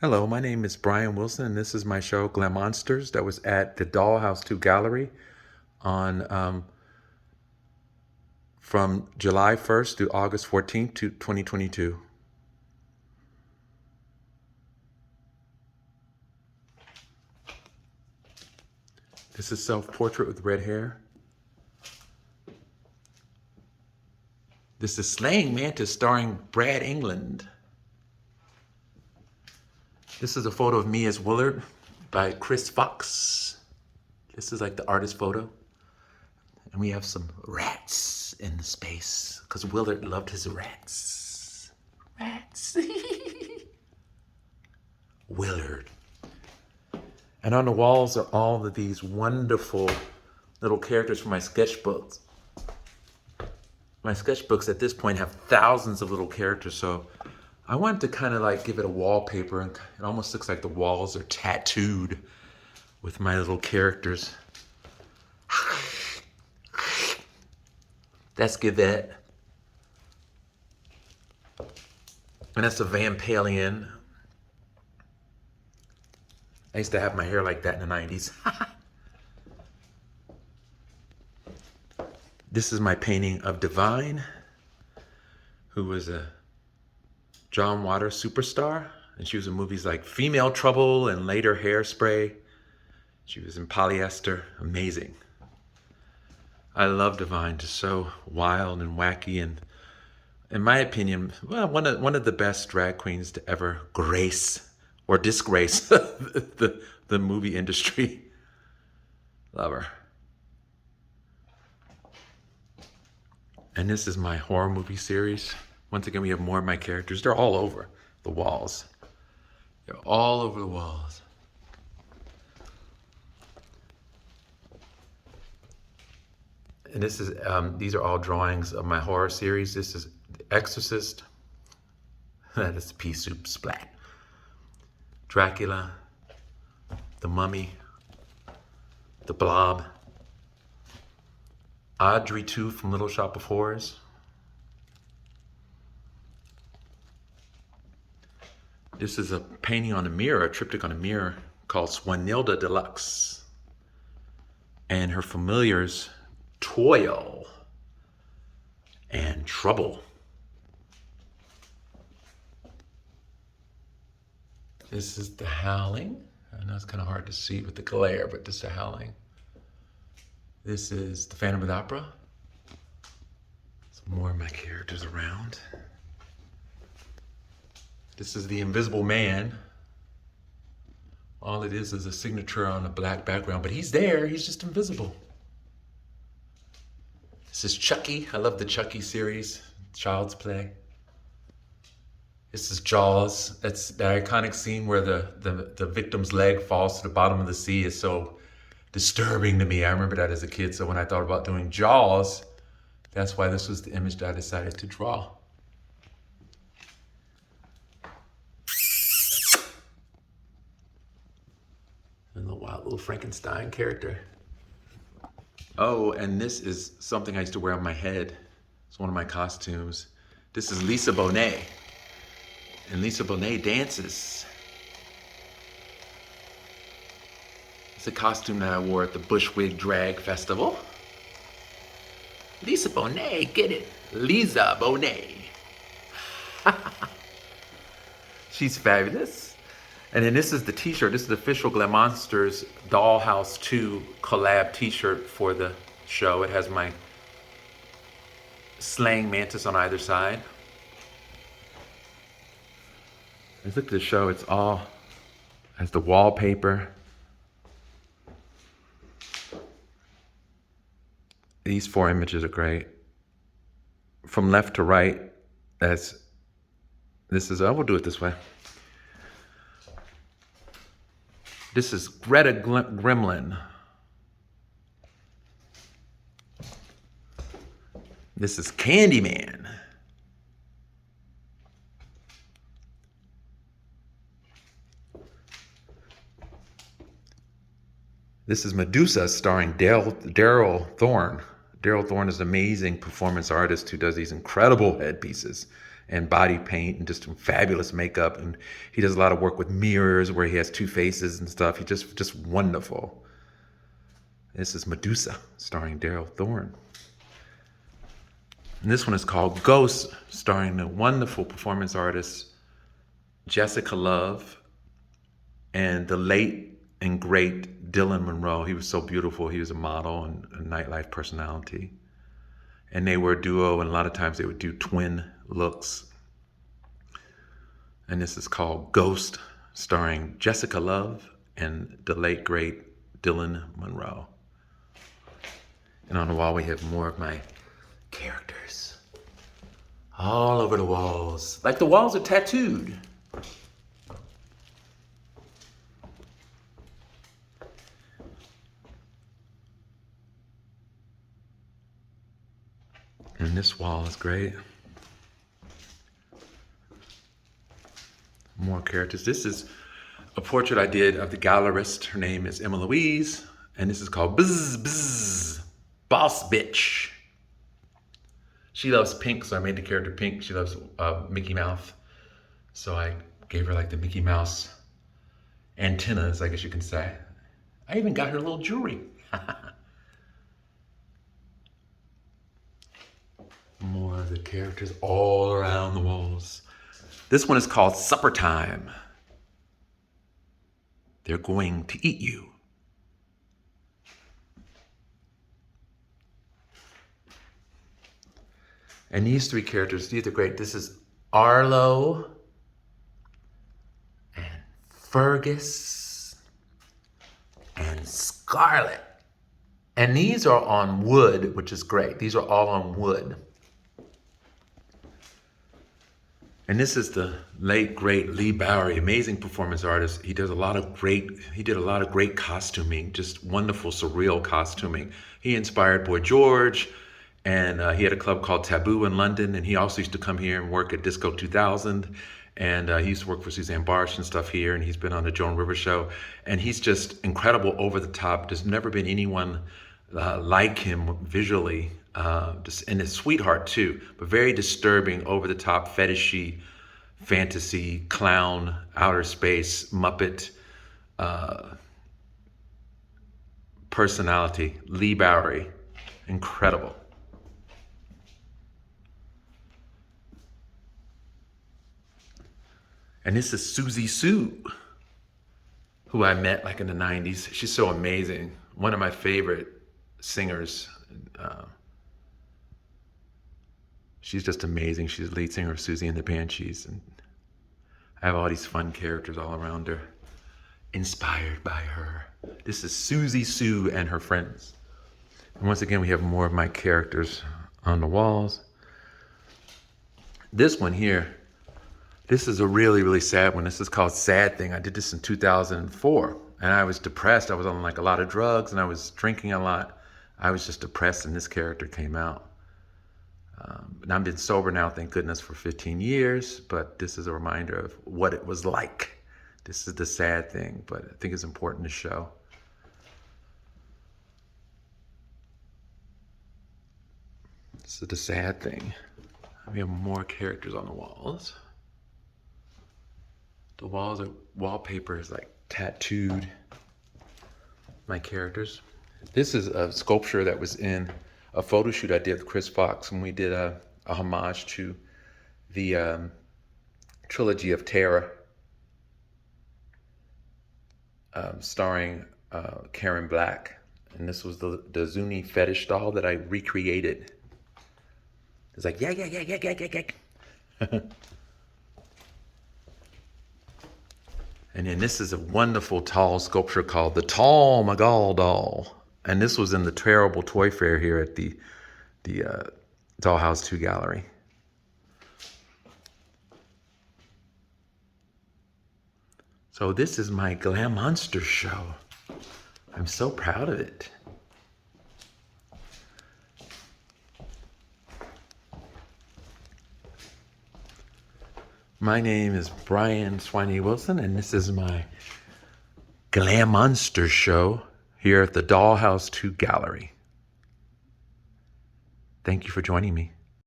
Hello, my name is Brian Wilson, and this is my show, Glamonsters, that was at the Dollhouse II Gallery on from July 1st to August 14th, 2022. This is self-portrait with red hair. This is Slaying Mantis starring Brad England. This is a photo of me as Willard by Chris Fox. This is like the artist photo. And we have some rats in the space because Willard loved his rats. Rats. Willard. And on the walls are all of these wonderful little characters from my sketchbooks. My sketchbooks at this point have thousands of little characters, so I wanted to kind of like give it a wallpaper, and it almost looks like the walls are tattooed with my little characters. That's good, that. And that's a Vampalion. I used to have my hair like that in the 90s. This is my painting of Divine, who was a John Waters superstar. And she was in movies like Female Trouble and later Hairspray. She was in Polyester. Amazing. I love Divine, just so wild and wacky, and in my opinion, well, one of the best drag queens to ever grace or disgrace the movie industry. Love her. And this is my horror movie series. Once again, we have more of my characters. They're all over the walls. They're all over the walls. And this is these are all drawings of my horror series. This is The Exorcist. That is pea soup splat. Dracula, The Mummy, The Blob, Audrey 2 from Little Shop of Horrors. This is a painting on a mirror, a triptych on a mirror called Swanilda Deluxe. And her familiars, Toil and Trouble. This is The Howling. I know it's kind of hard to see with the glare, but this is The Howling. This is The Phantom of the Opera. Some more of my characters around. This is The Invisible Man. All it is a signature on a black background, but he's there, he's just invisible. This is Chucky. I love the Chucky series, Child's Play. This is Jaws. That's the iconic scene where the victim's leg falls to the bottom of the sea is so disturbing to me. I remember that as a kid, so when I thought about doing Jaws, that's why this was the image that I decided to draw. And the wild little Frankenstein character. Oh, and this is something I used to wear on my head. It's one of my costumes. This is Lisa Bonet. And Lisa Bonet dances. It's a costume that I wore at the Bushwig Drag Festival. Lisa Bonet, get it? Lisa Bonet. She's fabulous. And then this is the t-shirt. This is the official Glamonsters Dollhouse 2 collab t-shirt for the show. It has my slaying mantis on either side. Let's look at the show. It's all has the wallpaper. These 4 images are great. From left to right, I will do it this way. This is Greta Gremlin. This is Candyman. This is Medusa starring Daryl Thorne. Daryl Thorne is an amazing performance artist who does these incredible headpieces. and body paint and just fabulous makeup. And he does a lot of work with mirrors where he has two faces and stuff. He just wonderful. This is Medusa, starring Daryl Thorne. And this one is called Ghost, starring the wonderful performance artist Jessica Love and the late and great Dylan Monroe. He was so beautiful. He was a model and a nightlife personality. And they were a duo, and a lot of times they would do twin looks. And this is called Ghost, starring Jessica Love and the late, great Dylan Monroe. And on the wall, we have more of my characters. All over the walls. Like the walls are tattooed. And this wall is great. More characters. This is a portrait I did of the gallerist. Her name is Emma Louise. And this is called Bzz Bzz, Boss Bitch. She loves pink, so I made the character pink. She loves Mickey Mouse. So I gave her like the Mickey Mouse antennas, I guess you can say. I even got her little jewelry. More of the characters all around the walls. This one is called Supper Time. They're going to eat you. And these three characters, these are great. This is Arlo and Fergus and Scarlet. And these are on wood, which is great. These are all on wood. And this is the late, great Lee Bowery, amazing performance artist. He did a lot of great costuming, just wonderful, surreal costuming. He inspired Boy George, and he had a club called Taboo in London, and he also used to come here and work at Disco 2000. And he used to work for Suzanne Barsh and stuff here, and he's been on the Joan Rivers show. And he's just incredible, over the top. There's never been anyone like him visually. And his sweetheart too, but very disturbing, over the top, fetishy, fantasy, clown, outer space, Muppet personality. Lee Bowery, incredible. And this is Susie Sue, who I met like in the 90s. She's so amazing. One of my favorite singers. She's just amazing. She's the lead singer of Susie and the Banshees. And I have all these fun characters all around her, inspired by her. This is Susie Sue and her friends. And once again, we have more of my characters on the walls. This one here, this is a really, really sad one. This is called Sad Thing. I did this in 2004, and I was depressed. I was on like a lot of drugs, and I was drinking a lot. I was just depressed, and this character came out. And I've been sober now, thank goodness, for 15 years, but this is a reminder of what it was like. This is the sad thing, but I think it's important to show. This is the sad thing. We have more characters on the walls. The walls are, wallpaper is like tattooed. My characters. This is a sculpture that was in a photo shoot I did with Chris Fox when we did a homage to the trilogy of Terror, starring Karen Black. And this was the Zuni fetish doll that I recreated. It's like, yeah. And then this is a wonderful tall sculpture called the Tall Magal Doll. And this was in the Terrible Toy Fair here at the Dollhouse II Gallery. So this is my Glamonsters show. I'm so proud of it. My name is Brian Soigne Wilson, and this is my Glamonsters show here at the Dollhouse II Gallery. Thank you for joining me.